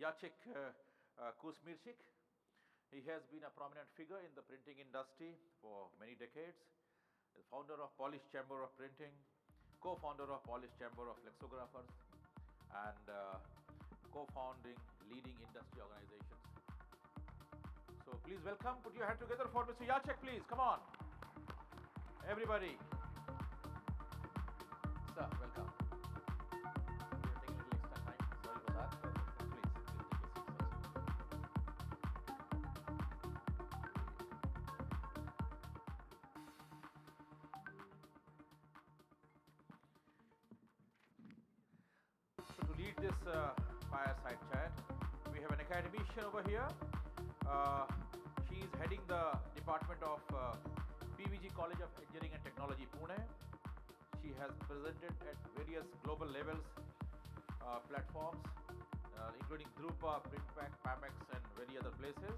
Jacek Kuśmierczyk. He has been a prominent figure in the printing industry for many decades. The founder of Polish Chamber of Printing, co-founder of Polish Chamber of Flexigraphers, and co-founding leading industry organizations. So please welcome, put your hand together for Mr. Jacek, please. Come on. Everybody. Sir, welcome. We are taking a little extra time. Sorry for that. Please take your seats, sir. So to lead this fireside chat, we have an academician over here. She is heading the Department of PVG College of Engineering and Technology, Pune. She has presented at various global levels, platforms, including Drupa, Printpack, Pamex, and many other places.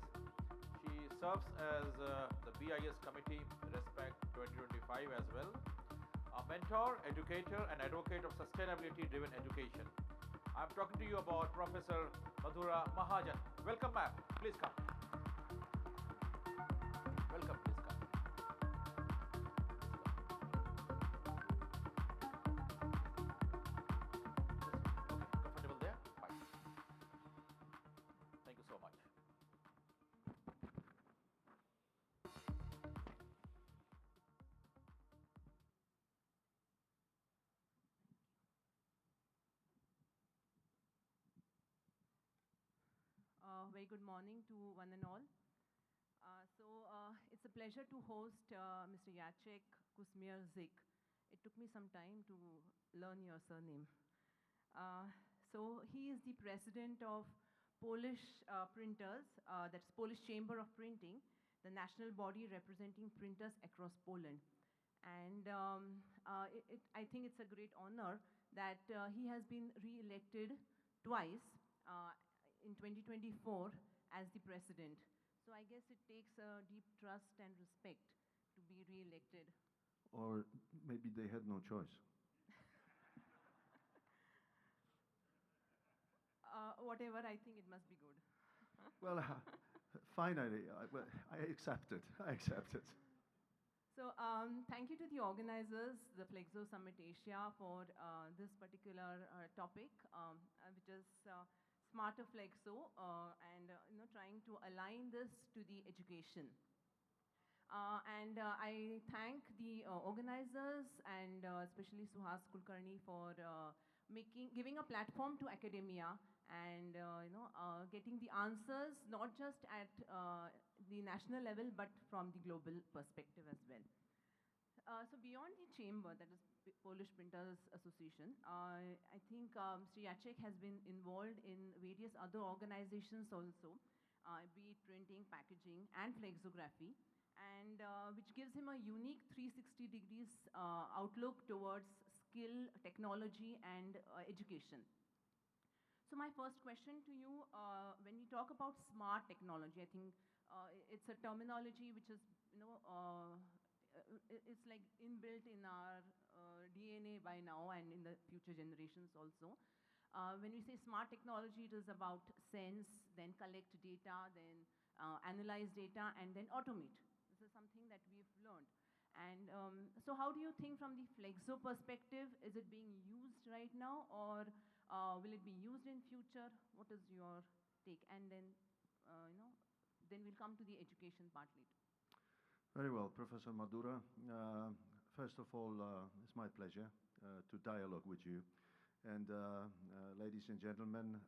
She serves as the BIS Committee Respect 2025 as well. A mentor, educator, and advocate of sustainability-driven education. I'm talking to you about Professor Madhura Mahajan. Welcome, ma'am. Please come. Welcome, please come. Okay, comfortable there? Fine. Thank you so much. Very good morning to one and all. It's a pleasure to host Mr. Jacek Kuśmierczyk. It took me some time to learn your surname. So he is the president of Polish printers, that's Polish Chamber of Printing, the national body representing printers across Poland. And I think it's a great honor that he has been re-elected twice in 2024 as the president. So I guess it takes a deep trust and respect to be re-elected. Or maybe they had no choice. Whatever, I think it must be good. Well, finally, I accept it. I accept it. So thank you to the organizers, the Flexo Summit Asia, for this particular topic, which is Smarter Flexo, and trying to align this to the education. I thank the organizers and especially Suhas Kulkarni for giving a platform to academia and getting the answers not just at the national level but from the global perspective as well. So beyond the chamber, that is Polish Printers Association, I think Mr. Jacek has been involved in various other organizations also, be it printing, packaging, and flexography, and which gives him a unique 360 degrees outlook towards skill, technology, and education. So my first question to you, when we talk about smart technology, I think it's a terminology which is, it's like inbuilt in our DNA by now and in the future generations also. When we say smart technology, it is about sense, then collect data, then analyze data, and then automate. This is something that we've learned. And so how do you think from the Flexo perspective, is it being used right now, or will it be used in future? What is your take? And then, then we'll come to the education part later. Very well, Professor Madhura. First of all, it's my pleasure to dialogue with you. And ladies and gentlemen,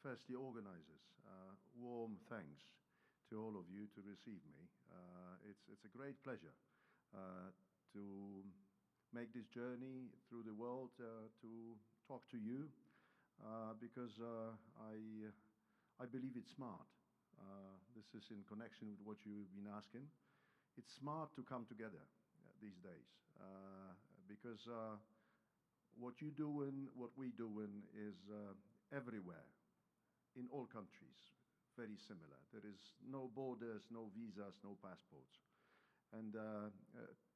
first the organizers, warm thanks to all of you to receive me. It's a great pleasure to make this journey through the world to talk to you because I believe it's smart. This is in connection with what you've been asking. It's smart to come together these days because what you doing, what we doing is everywhere, in all countries, very similar. There is no borders, no visas, no passports. And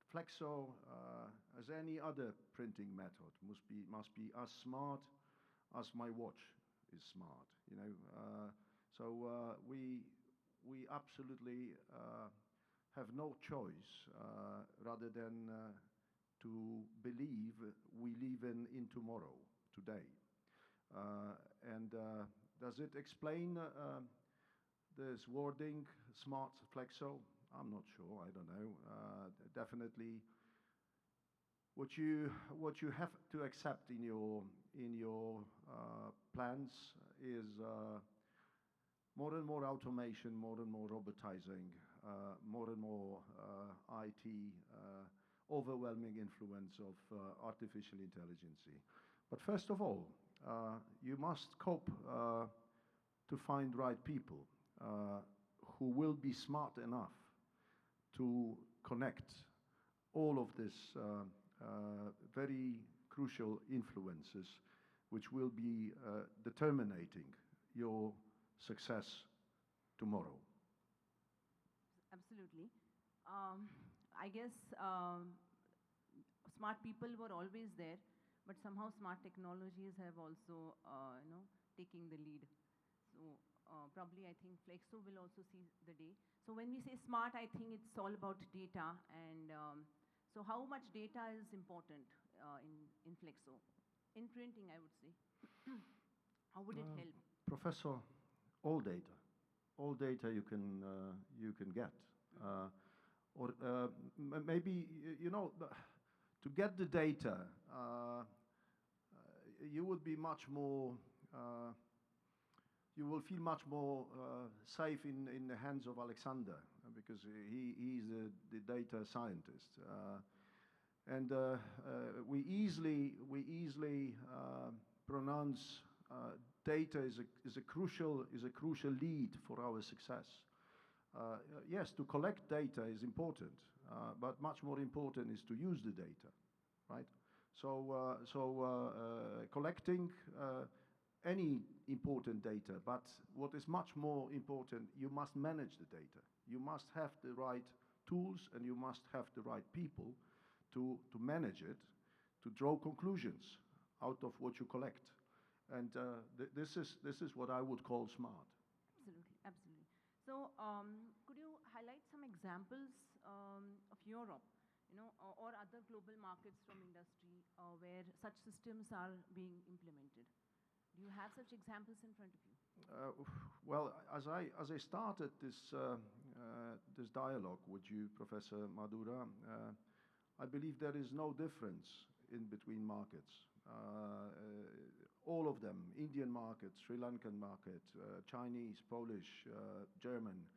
Flexo, as any other printing method, must be as smart as my watch is smart. We absolutely have no choice rather than to believe we live in tomorrow, today. And does it explain this wording, Smart Flexo? I'm not sure. I don't know. Definitely, what you have to accept in your plans is more and more automation, more and more robotizing, more and more IT, overwhelming influence of artificial intelligence. But first of all, you must cope to find right people who will be smart enough to connect all of this very crucial influences which will be determining your success tomorrow. Absolutely. I guess smart people were always there, but somehow smart technologies have also, taking the lead. So probably I think Flexo will also see the day. So when we say smart, I think it's all about data. And so how much data is important in Flexo? In printing, I would say. How would it help? Professor, all data you can get. Or maybe, to get the data, you would be much more, you will feel much more safe in the hands of Alexander, because he's the data scientist. And we easily pronounce data is a crucial lead for our success. Yes, to collect data is important, but much more important is to use the data, right? So collecting any important data, but what is much more important, you must manage the data. You must have the right tools and you must have the right people to manage it, to draw conclusions out of what you collect. And this is what I would call smart. Absolutely. So could you highlight some examples of Europe, or other global markets from industry where such systems are being implemented? Do you have such examples in front of you? Well, as I started this dialogue with you, Professor Madhura, I believe there is no difference in between markets. All of them, Indian market, Sri Lankan market, Chinese, Polish, German,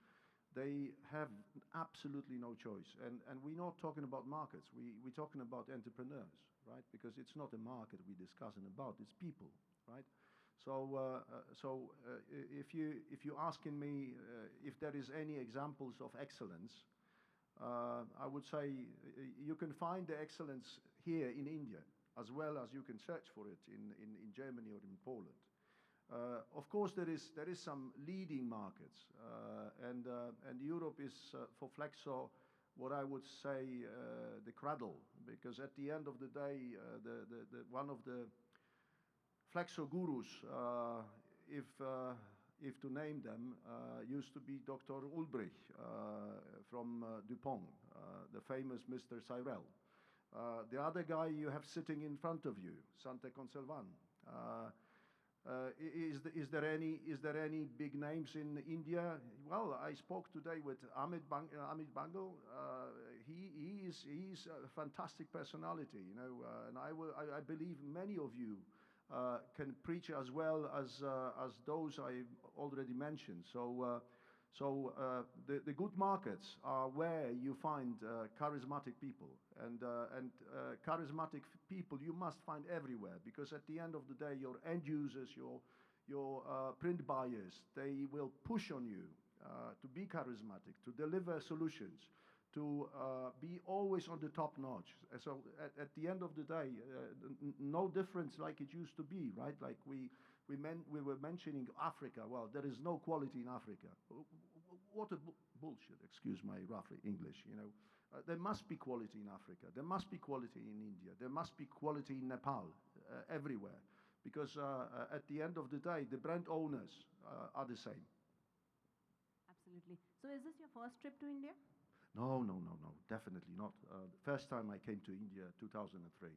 they have absolutely no choice. And we're not talking about markets, we're talking about entrepreneurs, right? Because it's not a market we're discussing about, it's people, right? So if you're asking me if there is any examples of excellence, I would say you can find the excellence here in India, as well as you can search for it in Germany or in Poland. Of course, there is some leading markets, and Europe is for Flexo what I would say the cradle, because at the end of the day, the one of the Flexo gurus, if to name them, used to be Dr. Ulbrich from DuPont, the famous Mr. Cyrell. The other guy you have sitting in front of you, Sante Conselvan. Is there any big names in India? Well, I spoke today with Amit Bangal. He is a fantastic personality, and I believe many of you can preach as well as those I already mentioned. So the good markets are where you find charismatic people, and charismatic people you must find everywhere, because at the end of the day, your end users, your print buyers, they will push on you to be charismatic, to deliver solutions, to be always on the top notch. So at the end of the day, no difference like it used to be, right? Like we were mentioning Africa. Well, there is no quality in Africa. What a bullshit, excuse my rough English, There must be quality in Africa. There must be quality in India. There must be quality in Nepal, everywhere. because at the end of the day, the brand owners are the same. Absolutely. So is this your first trip to India? No, no, no, no, definitely not. First time I came to India, 2003.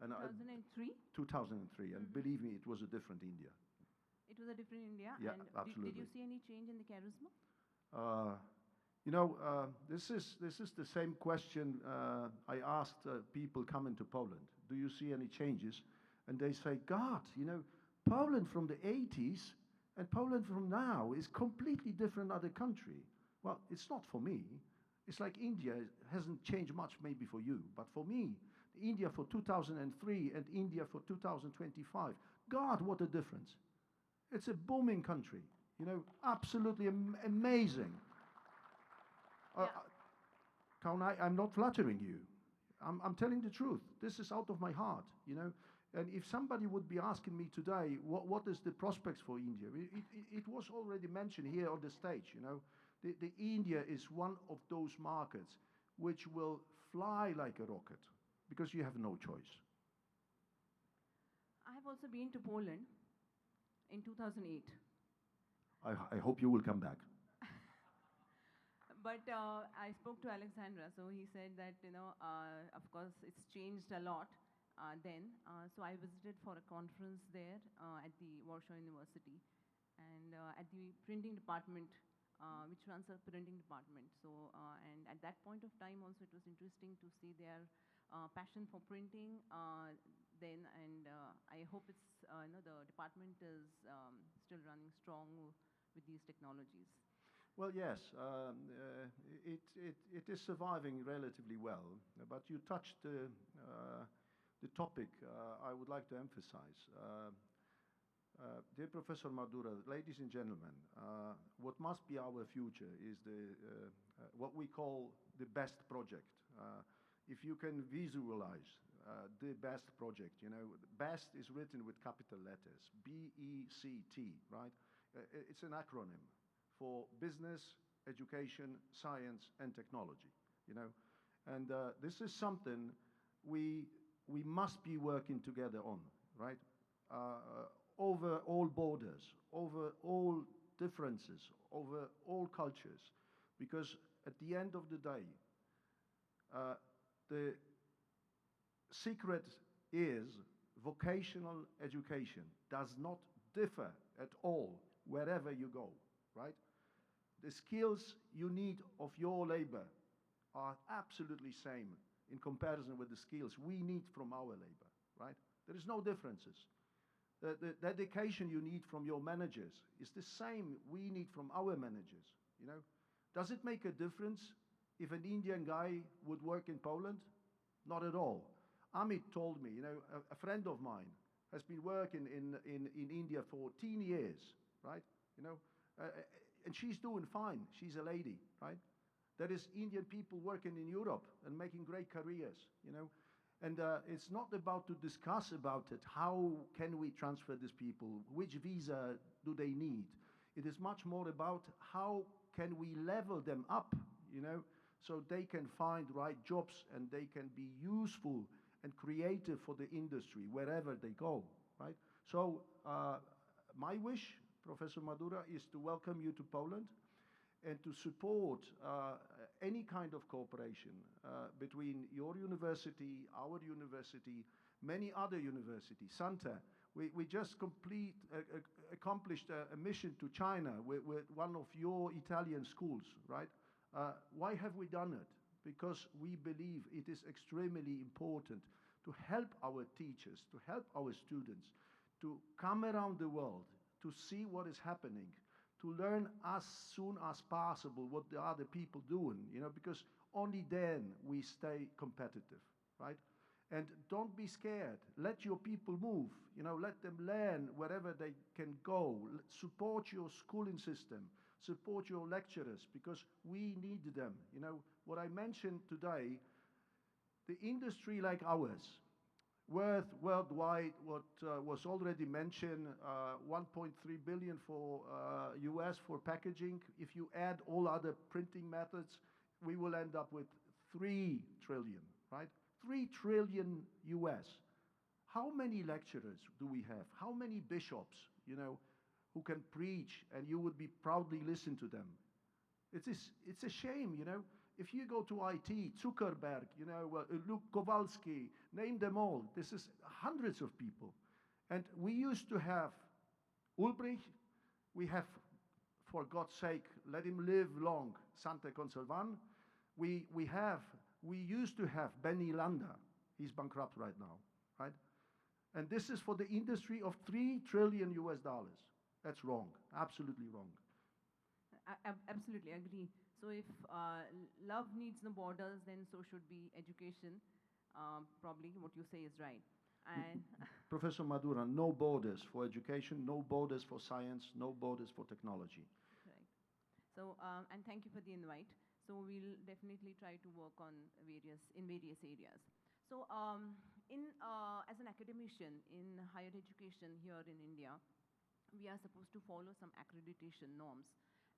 And 2003? 2003, and believe me, it was a different India. It was a different India. Yeah, and absolutely. Did you see any change in the charisma? You know, this is the same question I asked people coming to Poland. Do you see any changes? And they say, God, you know, Poland from the 80s and Poland from now is completely different other country. Well, it's not for me. It's like India hasn't changed much maybe for you, but for me, India for 2003 and India for 2025, God, what a difference. It's a booming country, you know, absolutely amazing. Yeah. I'm not flattering you. I'm telling the truth. This is out of my heart, you know. And if somebody would be asking me today, what is the prospects for India? It was already mentioned here on the stage, you know. The India is one of those markets which will fly like a rocket because you have no choice. I have also been to Poland in 2008. I hope you will come back. But I spoke to Alexandra, so he said that, you know, of course, it's changed a lot then. So I visited for a conference there at the Warsaw University and at the printing department, which runs a printing department. So, and at that point of time also, it was interesting to see their passion for printing then, and I hope it's, you know, the department is still running strong with these technologies. Well, yes, it is surviving relatively well, but you touched the topic I would like to emphasize. Dear Professor Madhura, ladies and gentlemen, what must be our future is what we call the best project. If you can visualize the best project, you know, best is written with capital letters, BECT, right? It's an acronym for business, education, science, and technology, you know. And this is something we must be working together on, right? Over all borders, over all differences, over all cultures, because at the end of the day, the secret is vocational education does not differ at all wherever you go, right? The skills you need of your labor are absolutely same in comparison with the skills we need from our labor, right? There is no differences. The dedication you need from your managers is the same we need from our managers, you know? Does it make a difference if an Indian guy would work in Poland? Not at all. Amit told me, you know, a friend of mine has been working in India for 10 years, right? You know, and she's doing fine. She's a lady, right? There is Indian people working in Europe and making great careers, you know. And it's not about to discuss about it. How can we transfer these people? Which visa do they need? It is much more about how can we level them up, you know, so they can find right jobs and they can be useful and creative for the industry wherever they go, right? So my wish, Professor Madhura, is to welcome you to Poland and to support any kind of cooperation between your university, our university, many other universities. Santa, we just accomplished a mission to China with one of your Italian schools, right? Why have we done it? Because we believe it is extremely important to help our teachers, to help our students, to come around the world, to see what is happening, to learn as soon as possible what the other people doing, you know, because only then we stay competitive, right? And don't be scared. Let your people move, you know, let them learn wherever they can go. Support your schooling system, support your lecturers, because we need them. You know, what I mentioned today, the industry like ours, worth worldwide, what was already mentioned, 1.3 billion for US for packaging. If you add all other printing methods, we will end up with 3 trillion, right? 3 trillion US. how many lecturers do we have? How many bishops, who can preach and you would be proudly listen to them? It's a shame, If you go to IT, Zuckerberg, Luke Kowalski, name them all. This is hundreds of people. And we used to have Ulbricht. We have, for God's sake, let him live long, Sante Conservan. We used to have Benny Landa. He's bankrupt right now, right? And this is for the industry of $3 trillion US. That's wrong, absolutely wrong. Absolutely agree. So if love needs no borders, then so should be education. Probably what you say is right. And Professor Madhura, no borders for education, no borders for science, no borders for technology. Right. So, and thank you for the invite. So we'll definitely try to work on various areas. So as an academician in higher education here in India, we are supposed to follow some accreditation norms.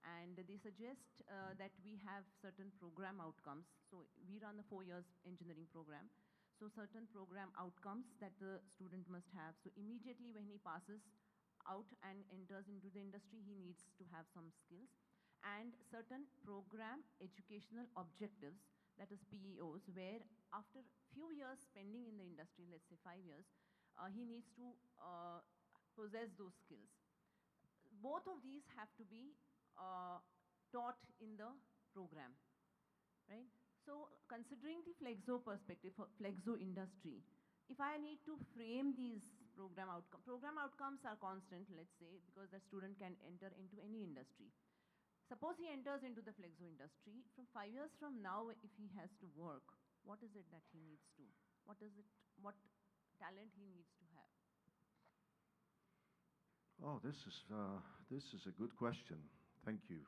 And they suggest that we have certain program outcomes. So we run a 4 years engineering program. So certain program outcomes that the student must have. So immediately when he passes out and enters into the industry, he needs to have some skills. And certain program educational objectives, that is PEOs, where after few years spending in the industry, let's say 5 years, he needs to possess those skills. Both of these have to be taught in the program, right? So considering the Flexo perspective, Flexo industry, if I need to frame these program outcomes are constant, let's say, because the student can enter into any industry. Suppose he enters into the Flexo industry, from 5 years from now, if he has to work, what is it that he needs to? What talent he needs to have? Oh, this is a good question. Thank you.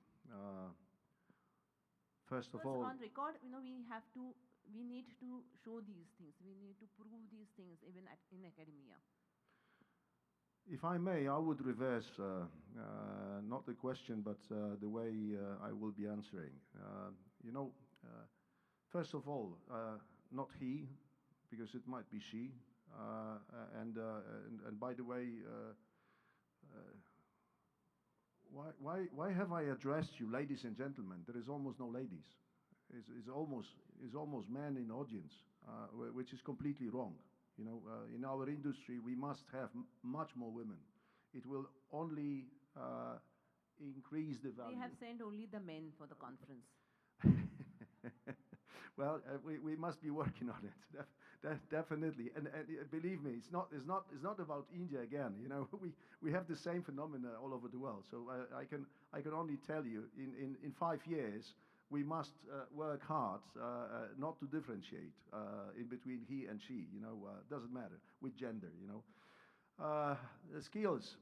First of all, on record, we need to show these things. We need to prove these things even in academia. if I may, I would reverse not the question, but the way I will be answering. First of all, not he, because it might be she. And by the way, why have I addressed you, ladies and gentlemen? There is almost no ladies. It's almost men in audience, which is completely wrong. In our industry, we must have much more women. It will only increase the value. We have sent only the men for the conference. Well, we must be working on it. Definitely, and believe me, it's not about India again. We have the same phenomena all over the world. So I can only tell you, in 5 years, we must work hard not to differentiate in between he and she. Doesn't matter with gender. The skills.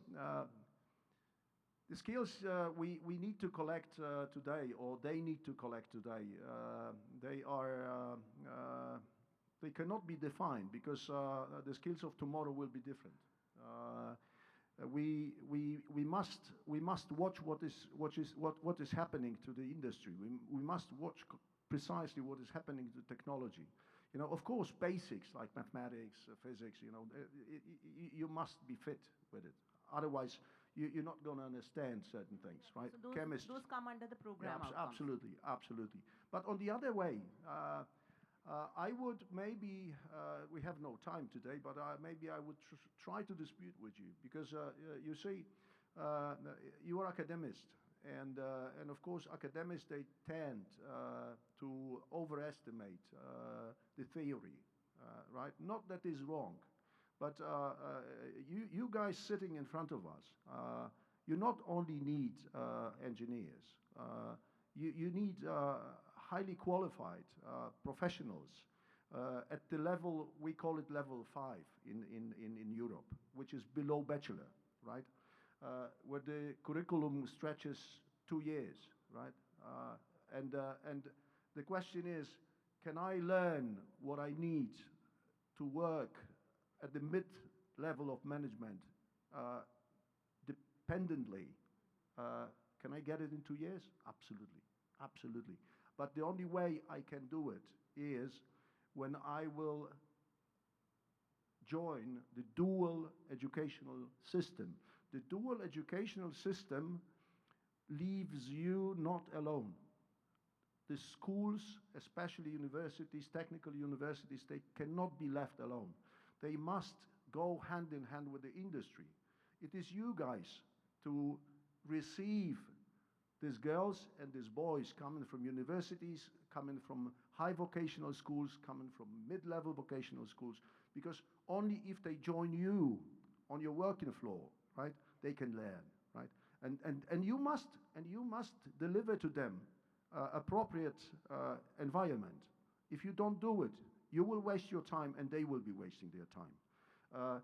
The skills we need to collect today, or they need to collect today, they cannot be defined, because the skills of tomorrow will be different. We must watch what is happening to the industry. We must watch precisely what is happening to technology. Of course, basics like mathematics, physics. You must be fit with it. Otherwise, you're not going to understand certain things, right? So those come under the program outcomes. Absolutely. But on the other way, I would maybe, we have no time today, but maybe I would try to dispute with you, because you see, you are academists, and of course academics, they tend to overestimate the theory, right? Not that is wrong, but you guys sitting in front of us, you not only need engineers, you need highly qualified professionals at the level, we call it level 5 in Europe, which is below bachelor, right? Where the curriculum stretches 2 years, right? And the question is, can I learn what I need to work at the mid-level of management dependently? Can I get it in 2 years? Absolutely. But the only way I can do it is when I will join the dual educational system. The dual educational system leaves you not alone. The schools, especially universities, technical universities, they cannot be left alone. They must go hand in hand with the industry. It is you guys to receive these girls and these boys coming from universities, coming from high vocational schools, coming from mid-level vocational schools, because only if they join you on your working floor, right, they can learn, right? And you must deliver to them appropriate environment. If you don't do it, you will waste your time and they will be wasting their time.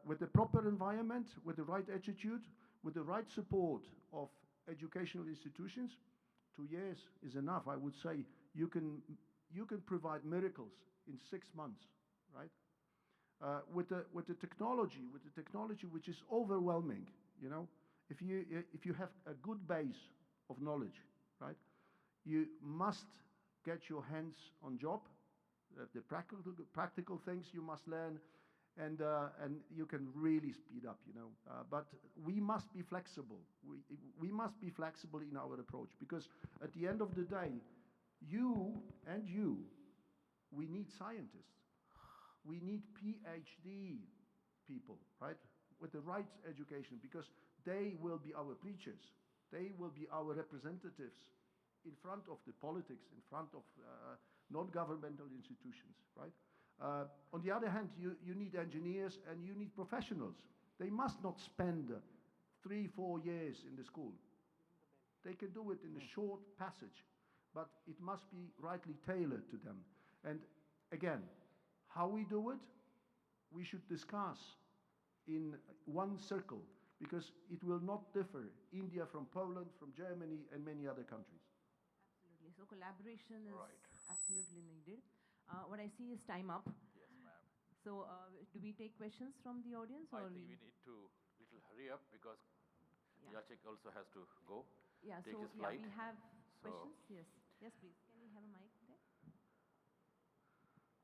With the proper environment, with the right attitude, with the right support of educational institutions, 2 years is enough. I would say you can provide miracles in 6 months, right? With the technology which is overwhelming, you know, if you have a good base of knowledge, right, you must get your hands on job, the practical things you must learn, and you can really speed up, you know. But we must be flexible. We must be flexible in our approach, because at the end of the day, we need scientists. We need PhD people, right, with the right education, because they will be our preachers. They will be our representatives in front of the politics, in front of non-governmental institutions, right? On the other hand, you need engineers and you need professionals. They must not spend 3-4 years in the school. They can do it in a short passage, but it must be rightly tailored to them. And again, how we do it, we should discuss in one circle, because it will not differ, India from Poland, from Germany, and many other countries. Absolutely. So collaboration is Right. absolutely needed. What I see is time up. Yes, ma'am. So do we take questions from the audience? I Or think we need to little hurry up because Yeah. Jacek also has to go. Yeah, take so his flight. we have So- questions. Yes. Yes, please. Can we have a mic there?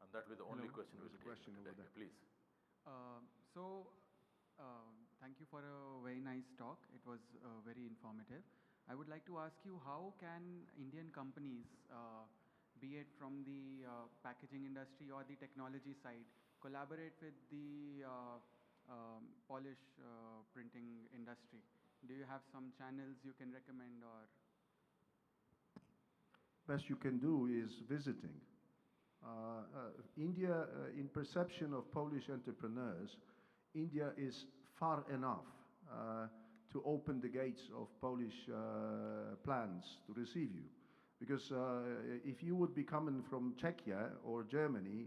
And that will be the only Hello. question There we'll was a take question over today. there. Please. Thank you for a very nice talk. It was very informative. I would like to ask you, how can Indian companies, be it from the packaging industry or the technology side, collaborate with the polish printing industry? Do you have some channels you can recommend, or? Best you can do is visiting. India, in perception of Polish entrepreneurs, India is far enough to open the gates of Polish plants to receive you. Because if you would be coming from Czechia or Germany,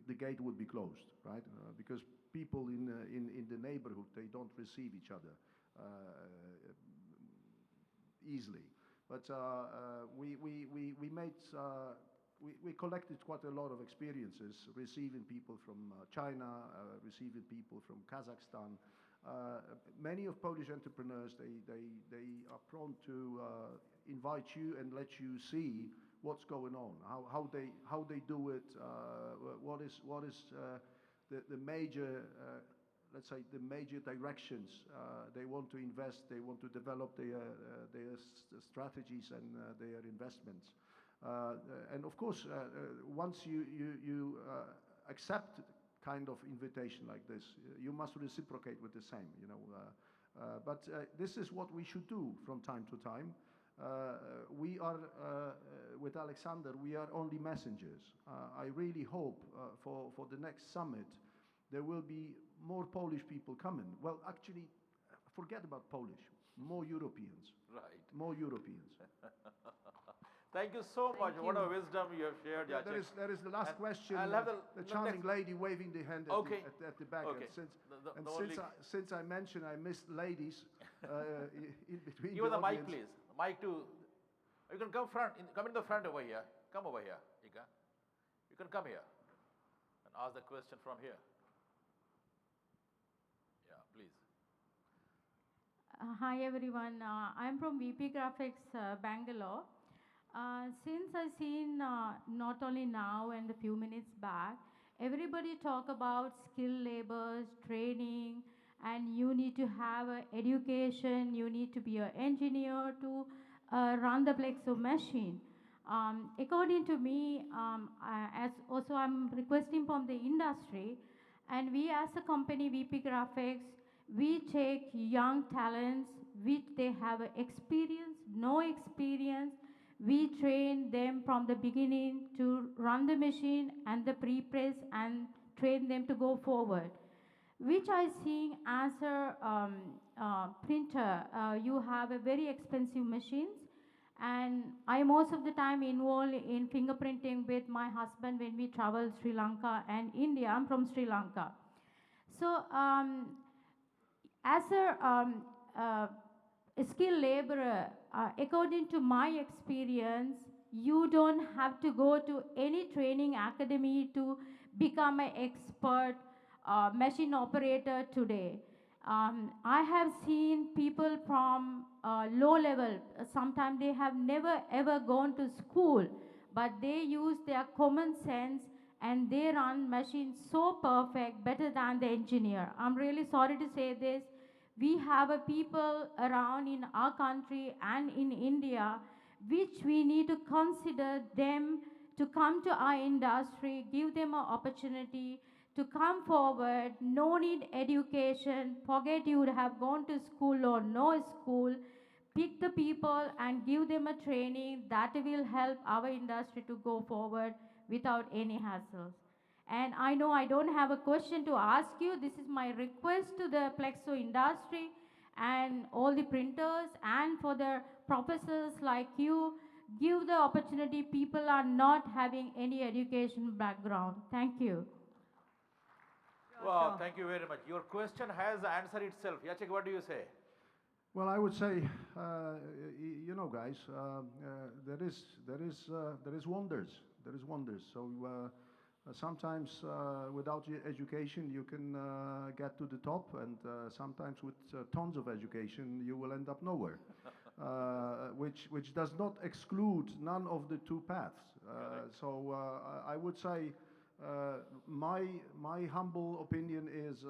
the gate would be closed, right? Because people in the neighborhood, they don't receive each other easily. But we collected quite a lot of experiences, receiving people from China, receiving people from Kazakhstan. Many of Polish entrepreneurs, they are prone to invite you and let you see what's going on, how they do it, what is the major, let's say, the major directions they want to invest, they want to develop their strategies and their investments. And of course, once you accept kind of invitation like this, you must reciprocate with the same, you know. But this is what we should do from time to time. We are, with Alexander, we are only messengers. I really hope for the next summit, there will be more Polish people coming. Well, actually, forget about Polish, more Europeans. Right. More Europeans. Thank you so much. Thank What a you. wisdom you have shared, Jacek. There is the last And question. I'll have The the charming next- lady waving the hand Okay. at the back. Okay. And The only- since I mentioned I missed ladies in between Give us the mic, audience, please. Mic to. You can come front. Come in the front over here. Come over here, Ika. You can come here and ask the question from here. Yeah, please. Hi everyone, I'm from VP Graphics, Bangalore. Since I've seen not only now and a few minutes back, everybody talk about skilled labors, training, and you need to have a education, you need to be an engineer to run the Plexo machine. According to me, as also I'm requesting from the industry, and we as a company, VP Graphics, we take young talents which they have a experience, no experience. We train them from the beginning to run the machine and the pre-press and train them to go forward. Which I see as a printer, you have a very expensive machines, and I most of the time involved in fingerprinting with my husband when we travel Sri Lanka and India. I'm from Sri Lanka. So as a skilled laborer, according to my experience, you don't have to go to any training academy to become an expert machine operator today. I have seen people from low level, sometimes they have never ever gone to school, but they use their common sense and they run machines so perfect, better than the engineer. I'm really sorry to say this. We have a people around in our country and in India, which we need to consider them to come to our industry, give them an opportunity to come forward. No need education, forget you would have gone to school or no school. Pick the people and give them a training that will help our industry to go forward without any hassles. And I know I don't have a question to ask you. This is my request to the Plexo industry and all the printers and for the professors like you, give the opportunity. People are not having any education background. Thank you. Wow, Sure. thank you very much. Your question has answered itself. Jacek, what do you say? Well, I would say, guys, there is wonders. There is wonders. So sometimes without education you can get to the top, and sometimes with tons of education you will end up nowhere. Which does not exclude none of the two paths. So I would say my humble opinion is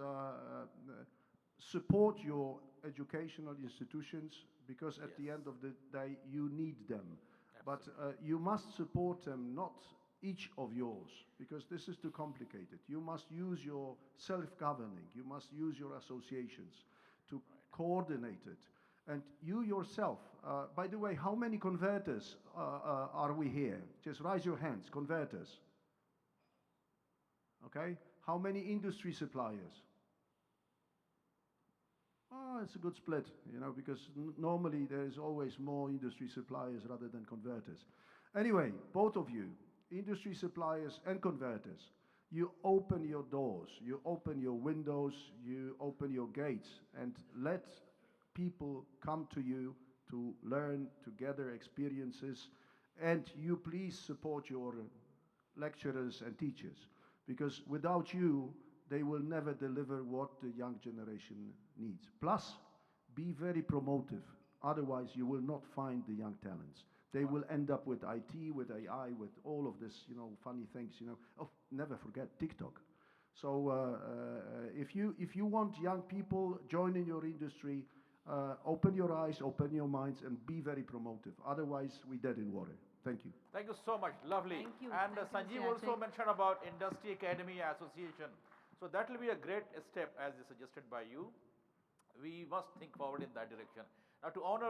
support your educational institutions, because at the end of the day you need them. But you must support them, not each of yours, because this is too complicated. You must use your self-governing, you must use your associations to coordinate it. And you yourself, by the way, how many converters are we here? Just raise your hands, converters. Okay, how many industry suppliers? Oh, it's a good split, because normally there is always more industry suppliers rather than converters. Anyway, both of you, industry suppliers and converters, you open your doors, you open your windows, you open your gates, and let people come to you to learn, to gather experiences, and you please support your lecturers and teachers, because without you, they will never deliver what the young generation needs. Plus, be very promotive. Otherwise, you will not find the young talents. They will end up with IT, with AI, with all of this, funny things, Oh, never forget TikTok. So if you want young people joining your industry, open your eyes, open your minds, and be very promotive. Otherwise, we're dead in water. Thank you. Thank you so much. Lovely. Thank you. And Thank you, Sanjeev also Jacek. mentioned about Industry Academy Association. So that will be a great step as suggested by you. We must think forward in that direction. Now to honor